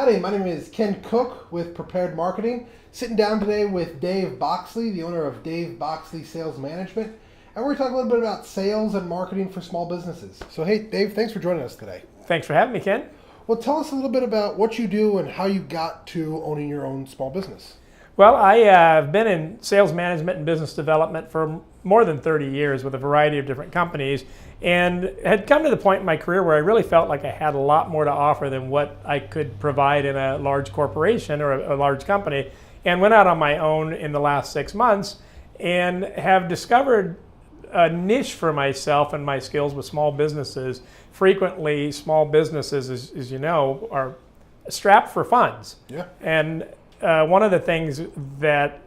Howdy, my name is Ken Cook with Prepared Marketing. Sitting down today with Dave Boxley, the owner of Dave Boxley Sales Management. And we're going to talk a little bit about sales and marketing for small businesses. So hey, Dave, thanks for joining us today. Thanks for having me, Ken. Well, tell us a little bit about what you do and how you got to owning your own small business. Well, I have been in sales management and business development for more than 30 years with a variety of different companies, and had come to the point in my career where I really felt like I had a lot more to offer than what I could provide in a large corporation or a large company, and went out on my own in the last 6 months and have discovered a niche for myself and my skills with small businesses. Frequently, small businesses, as you know, are strapped for funds. Yeah. And one of the things that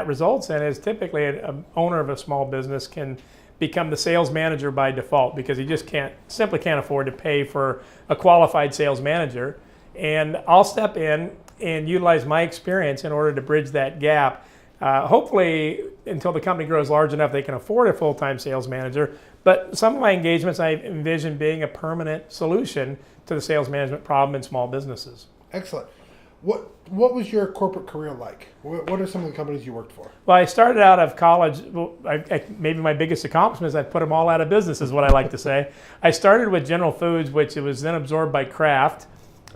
results in is typically an owner of a small business can become the sales manager by default because he just simply can't afford to pay for a qualified sales manager. And I'll step in and utilize my experience in order to bridge that gap. Hopefully, until the company grows large enough, they can afford a full-time sales manager. But some of my engagements, I envision being a permanent solution to the sales management problem in small businesses. Excellent. What was your corporate career like? What are some of the companies you worked for? Well, I started out of college. Well, maybe my biggest accomplishment is I put them all out of business, is what I like to say. I started with General Foods, which was then absorbed by Kraft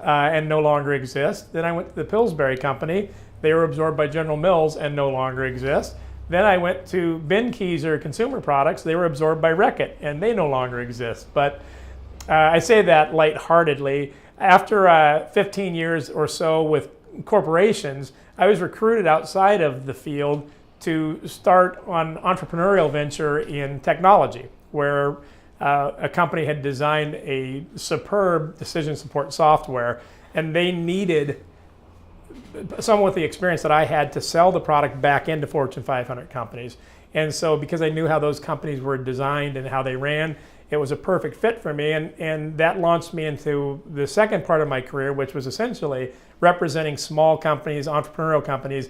and no longer exists. Then I went to the Pillsbury Company. They were absorbed by General Mills and no longer exist. Then I went to Benckiser Consumer Products. They were absorbed by Reckitt and they no longer exist. But I say that lightheartedly. After 15 years or so with corporations, I was recruited outside of the field to start an entrepreneurial venture in technology, where a company had designed a superb decision support software, and they needed someone with the experience that I had to sell the product back into Fortune 500 companies. And so because I knew how those companies were designed and how they ran, it was a perfect fit for me, and that launched me into the second part of my career, which was essentially representing small companies, entrepreneurial companies,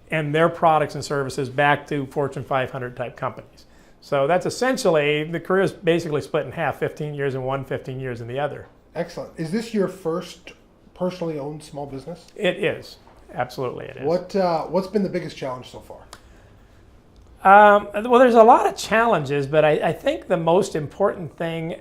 and their products and services back to Fortune 500 type companies. So that's essentially, the career is basically split in half, 15 years in one, 15 years in the other. Excellent. Is this your first personally owned small business? It is. Absolutely it is. What's been the biggest challenge so far? Well, there's a lot of challenges, but I think the most important thing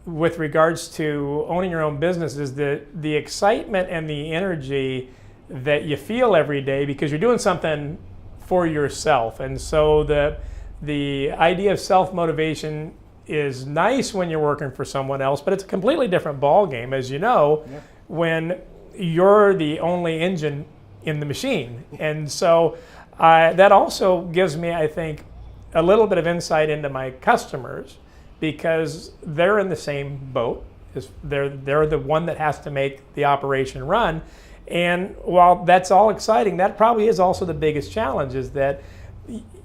with regards to owning your own business is the excitement and the energy that you feel every day because you're doing something for yourself. And so the idea of self-motivation is nice when you're working for someone else, but it's a completely different ballgame, as you know, yeah, when you're the only engine in the machine. And so that also gives me, I think, a little bit of insight into my customers because they're in the same boat. They're the one that has to make the operation run. And while that's all exciting, that probably is also the biggest challenge, is that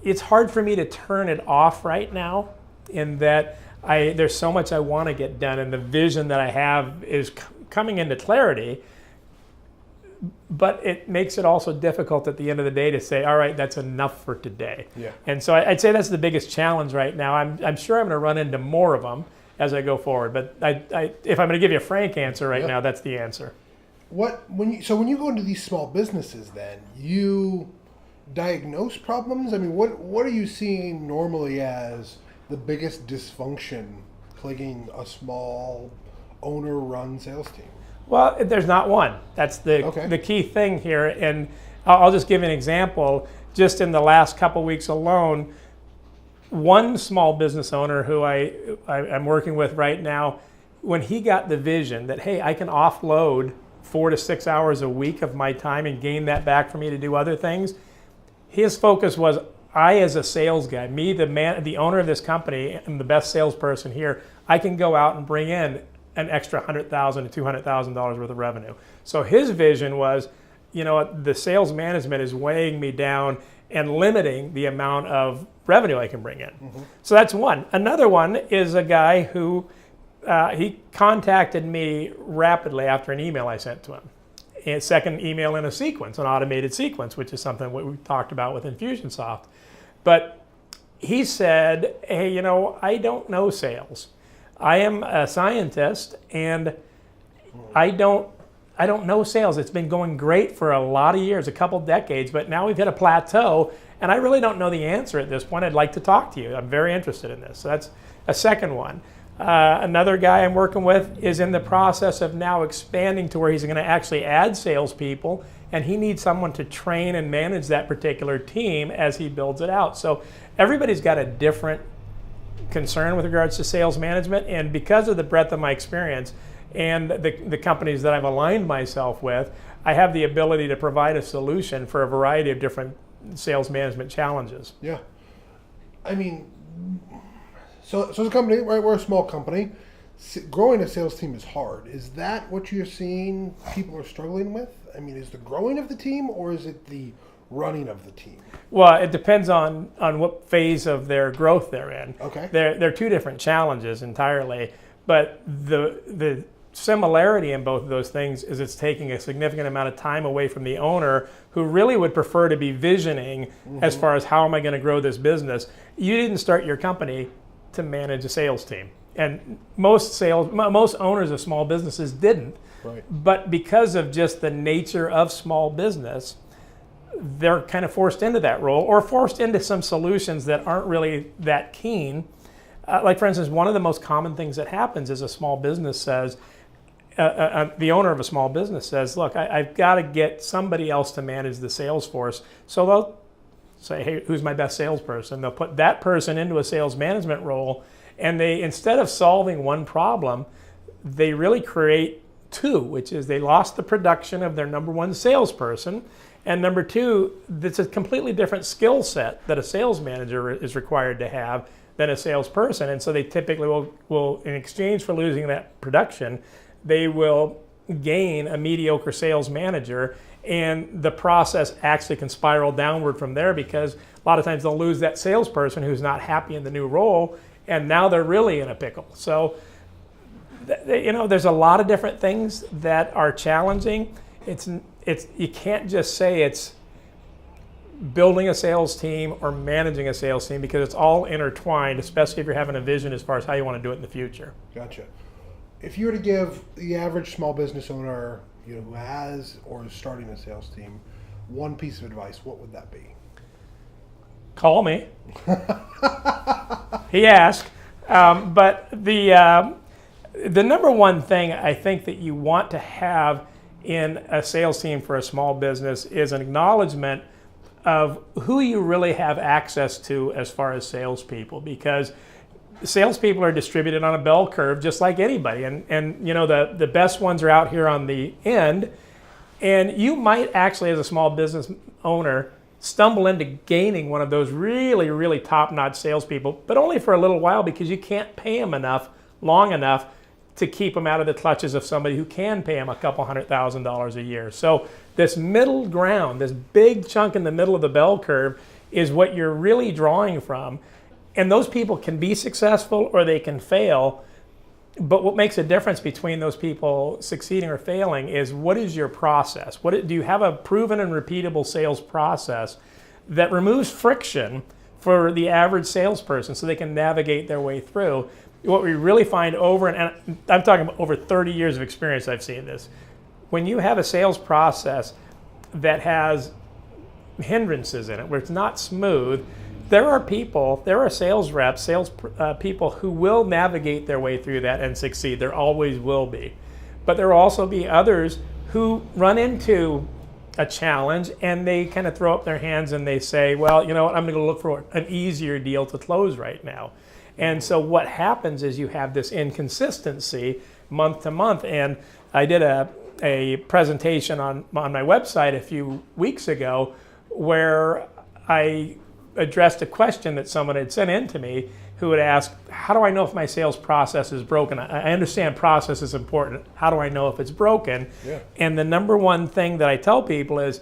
it's hard for me to turn it off right now, in that there's so much I want to get done and the vision that I have is coming into clarity. But it makes it also difficult at the end of the day to say, all right, that's enough for today. Yeah. And so I'd say that's the biggest challenge right now. I'm sure I'm going to run into more of them as I go forward. But if I'm going to give you a frank answer right now, that's the answer. When you go into these small businesses, then you diagnose problems? I mean, what are you seeing normally as the biggest dysfunction plaguing a small owner-run sales team? Well, there's not one. That's the key thing here. And I'll just give an example. Just in the last couple weeks alone, one small business owner who I'm working with right now, when he got the vision that, hey, I can offload 4 to 6 hours a week of my time and gain that back for me to do other things, his focus was, I as a sales guy, me, the owner of this company, am the best salesperson here. I can go out and bring in an extra $100,000 to $200,000 worth of revenue. So his vision was, the sales management is weighing me down and limiting the amount of revenue I can bring in. Mm-hmm. So that's one. Another one is a guy who he contacted me rapidly after an email I sent to him. A second email in a sequence, an automated sequence, which is something we talked about with Infusionsoft. But he said, hey, I don't know sales. I am a scientist, and I don't I don't know sales. It's been going great for a lot of years, a couple decades, but now we've hit a plateau, and I really don't know the answer at this point. I'd like to talk to you. I'm very interested in this. So that's a second one. Another guy I'm working with is in the process of now expanding to where he's going to actually add salespeople, and he needs someone to train and manage that particular team as he builds it out. So everybody's got a different concern with regards to sales management, and because of the breadth of my experience and the companies that I've aligned myself with, I have the ability to provide a solution for a variety of different sales management challenges. Yeah. I mean, so as a company, right, we're a small company. Growing a sales team is hard. Is that what you're seeing people are struggling with? I mean, is the growing of the team, or is it the running of the team? Well, it depends on what phase of their growth they're in. Okay. They're two different challenges entirely, but the similarity in both of those things is it's taking a significant amount of time away from the owner, who really would prefer to be visioning as far as how am I going to grow this business. You didn't start your company to manage a sales team, and most owners of small businesses didn't. Right. But because of just the nature of small business, they're kind of forced into that role, or forced into some solutions that aren't really that keen. Like, for instance, one of the most common things that happens is a small business says, the owner of a small business says, look, I've got to get somebody else to manage the sales force. So they'll say, hey, who's my best salesperson? They'll put that person into a sales management role, and they, instead of solving one problem, they really create two, which is they lost the production of their number one salesperson, and number two, it's a completely different skill set that a sales manager is required to have than a salesperson. And so they typically will, in exchange for losing that production, they will gain a mediocre sales manager, and the process actually can spiral downward from there, because a lot of times they'll lose that salesperson who's not happy in the new role, and now they're really in a pickle. So, there's a lot of different things that are challenging. You can't just say it's building a sales team or managing a sales team, because it's all intertwined, especially if you're having a vision as far as how you want to do it in the future. Gotcha. If you were to give the average small business owner, who has or is starting a sales team, one piece of advice, what would that be? Call me. He asked. But the number one thing I think that you want to have in a sales team for a small business is an acknowledgement of who you really have access to as far as salespeople, because salespeople are distributed on a bell curve just like anybody, and the best ones are out here on the end, and you might actually, as a small business owner, stumble into gaining one of those really, really top-notch salespeople, but only for a little while, because you can't pay them long enough to keep them out of the clutches of somebody who can pay them a couple $100,000 a year. So this middle ground, this big chunk in the middle of the bell curve, is what you're really drawing from. And those people can be successful or they can fail. But what makes a difference between those people succeeding or failing is, what is your process? Do you have a proven and repeatable sales process that removes friction for the average salesperson so they can navigate their way through? What we really find and I'm talking about over 30 years of experience, I've seen this. When you have a sales process that has hindrances in it, where it's not smooth, there are sales reps, people who will navigate their way through that and succeed. There always will be. But there will also be others who run into a challenge and they kind of throw up their hands and they say, well, you know what, I'm going to look for an easier deal to close right now. And so what happens is you have this inconsistency month to month. And I did a presentation on my website a few weeks ago where I addressed a question that someone had sent in to me, who had asked, how do I know if my sales process is broken? I understand process is important. How do I know if it's broken? Yeah. And the number one thing that I tell people is,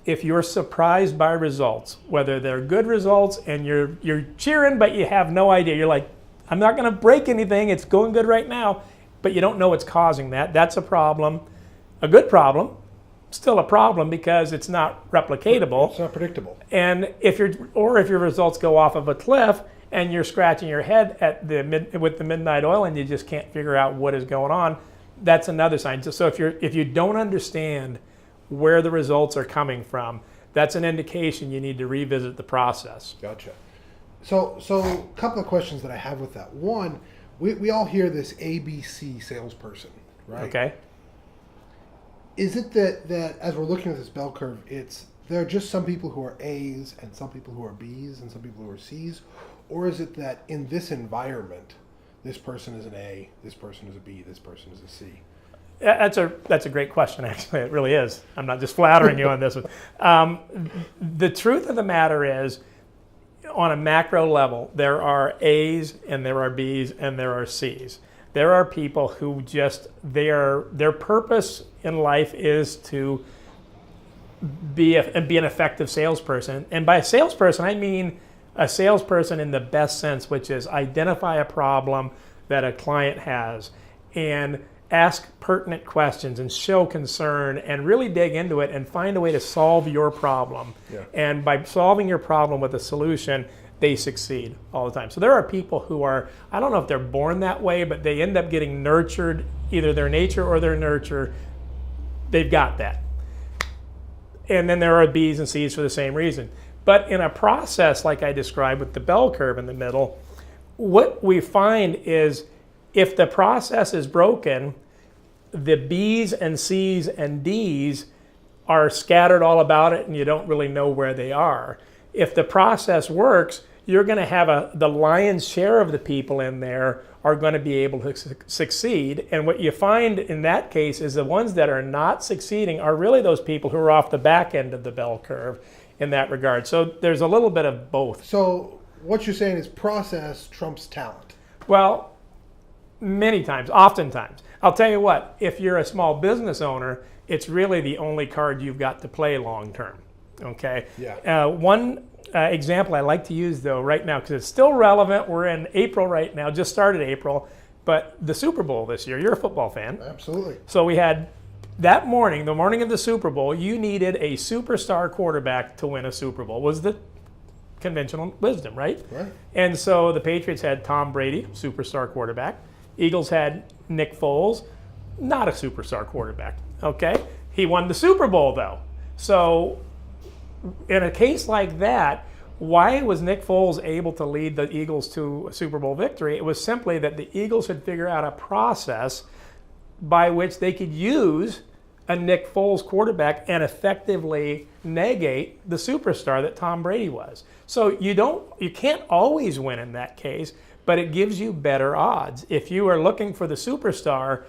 if you're surprised by results, whether they're good results and you're cheering but you have no idea, you're like, I'm not going to break anything, it's going good right now, but you don't know what's causing that, that's a problem. A good problem, still a problem, because it's not replicatable. It's not predictable. And if your results go off of a cliff and you're scratching your head with the midnight oil and you just can't figure out what is going on, that's another sign. So if you don't understand where the results are coming from, that's an indication you need to revisit the process. Gotcha. So a couple of questions that I have with that. One, we all hear this ABC salesperson, right? Okay. Is it that as we're looking at this bell curve, there are just some people who are A's and some people who are B's and some people who are C's? Or is it that in this environment, this person is an A, this person is a B, this person is a C? That's a great question, actually. It really is. I'm not just flattering you on this one. The truth of the matter is, on a macro level, there are A's and there are B's and there are C's. There are people who just, their purpose in life is to be an effective salesperson. And by a salesperson, I mean a salesperson in the best sense, which is identify a problem that a client has and ask pertinent questions and show concern and really dig into it and find a way to solve your problem. Yeah. And by solving your problem with a solution, they succeed all the time. So there are people who are, I don't know if they're born that way, but they end up getting nurtured, either their nature or their nurture, they've got that. And then there are B's and C's for the same reason. But in a process like I described with the bell curve in the middle, what we find is if the process is broken, the B's and C's and D's are scattered all about it and you don't really know where they are. If the process works, you're going to have the lion's share of the people in there are going to be able to succeed. And what you find in that case is the ones that are not succeeding are really those people who are off the back end of the bell curve in that regard. So there's a little bit of both. So what you're saying is process trumps talent. Well, many times, oftentimes. I'll tell you what, if you're a small business owner, it's really the only card you've got to play long term. Okay? Yeah. One example I like to use, though, right now, because it's still relevant. We're in April right now, just started April, but the Super Bowl this year, you're a football fan. Absolutely. So we had that morning, the morning of the Super Bowl, you needed a superstar quarterback to win a Super Bowl, was the conventional wisdom, right? Right. And so the Patriots had Tom Brady, superstar quarterback. Eagles had Nick Foles, not a superstar quarterback, okay? He won the Super Bowl, though. So in a case like that, why was Nick Foles able to lead the Eagles to a Super Bowl victory? It was simply that the Eagles had figured out a process by which they could use a Nick Foles quarterback and effectively negate the superstar that Tom Brady was. So you can't always win in that case, but it gives you better odds. If you are looking for the superstar,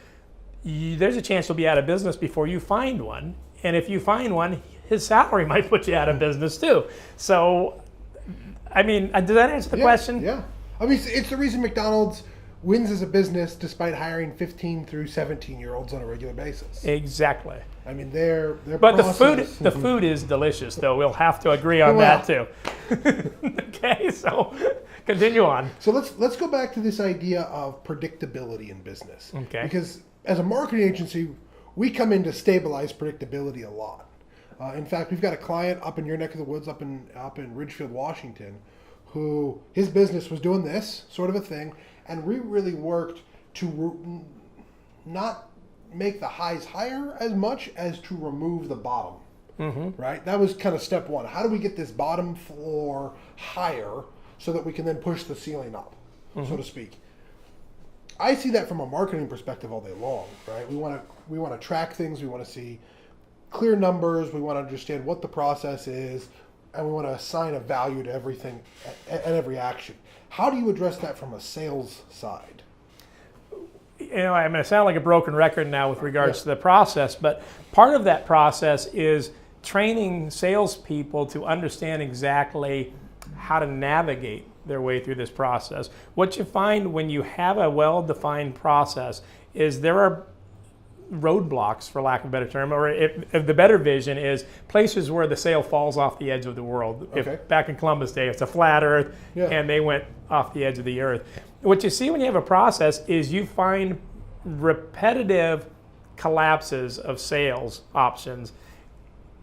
there's a chance you'll be out of business before you find one. And if you find one, his salary might put you out of business too. So, I mean, does that answer the question? Yeah. I mean, it's the reason McDonald's wins as a business despite hiring 15 through 17-year-olds on a regular basis. Exactly. I mean, their But process, the food is delicious, though. We'll have to agree on that too. Okay, so continue on. So let's go back to this idea of predictability in business. Okay. Because as a marketing agency, we come in to stabilize predictability a lot. In fact, we've got a client up in your neck of the woods, up in Ridgefield, Washington, who his business was doing this sort of a thing, and we really worked to not make the highs higher as much as to remove the bottom. Mm-hmm. Right? That was kind of step one. How do we get this bottom floor higher so that we can then push the ceiling up, so to speak? I see that from a marketing perspective all day long. Right? We want to track things. We want to see clear numbers. We want to understand what the process is, and we want to assign a value to everything and every action. How do you address that from a sales side? You know, I'm going to sound like a broken record now with regards to the process, but part of that process is training salespeople to understand exactly how to navigate their way through this process. What you find when you have a well-defined process is there are roadblocks, for lack of a better term, or if the better vision is places where the sale falls off the edge of the world. Okay. If back in Columbus Day, it's a flat earth, and they went off the edge of the earth. What you see when you have a process is you find repetitive collapses of sales options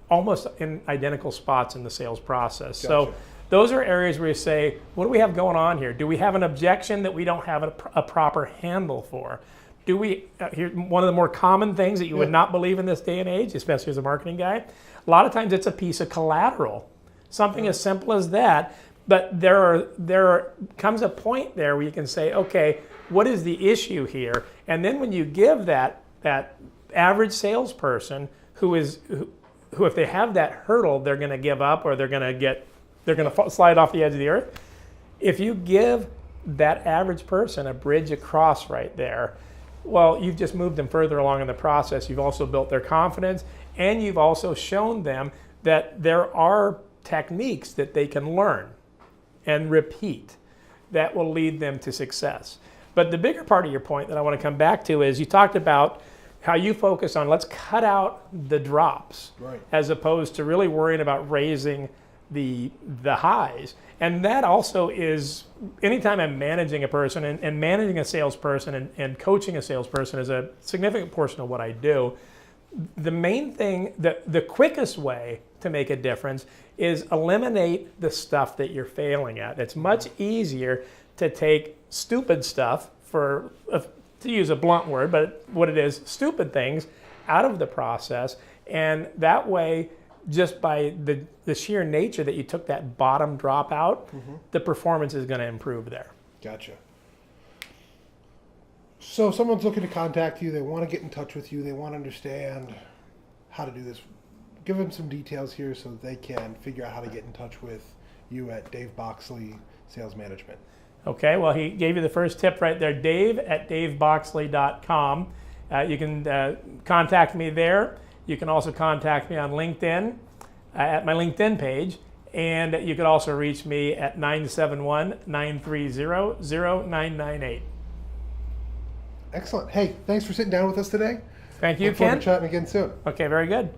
almost in identical spots in the sales process. Gotcha. So those are areas where you say, what do we have going on here? Do we have an objection that we don't have a proper handle for? Here, one of the more common things that you would not believe in this day and age, especially as a marketing guy, a lot of times it's a piece of collateral, something as simple as that. But there comes a point there where you can say, okay, what is the issue here? And then when you give that average salesperson who if they have that hurdle, they're going to give up, or they're going to slide off the edge of the earth. If you give that average person a bridge across right there, well, you've just moved them further along in the process. You've also built their confidence, and you've also shown them that there are techniques that they can learn and repeat that will lead them to success. But the bigger part of your point that I want to come back to is you talked about how you focus on let's cut out the drops, right, as opposed to really worrying about raising the highs. And that also is, anytime I'm managing a person and managing a salesperson and coaching a salesperson is a significant portion of what I do. The main thing, the quickest way to make a difference is eliminate the stuff that you're failing at. It's much easier to take stupid stuff, to use a blunt word, but what it is, stupid things, out of the process. And that way, just by the sheer nature that you took that bottom drop out, the performance is going to improve there. Gotcha. So if someone's looking to contact you, they want to get in touch with you, they want to understand how to do this. Give them some details here so that they can figure out how to get in touch with you at Dave Boxley Sales Management. Okay, well, he gave you the first tip right there, dave@daveboxley.com. You can contact me there. You can also contact me on LinkedIn at my LinkedIn page. And you could also reach me at 971-930-0998. Excellent. Hey, thanks for sitting down with us today. Thank you, Look forward Ken. to chatting again soon. Okay, very good.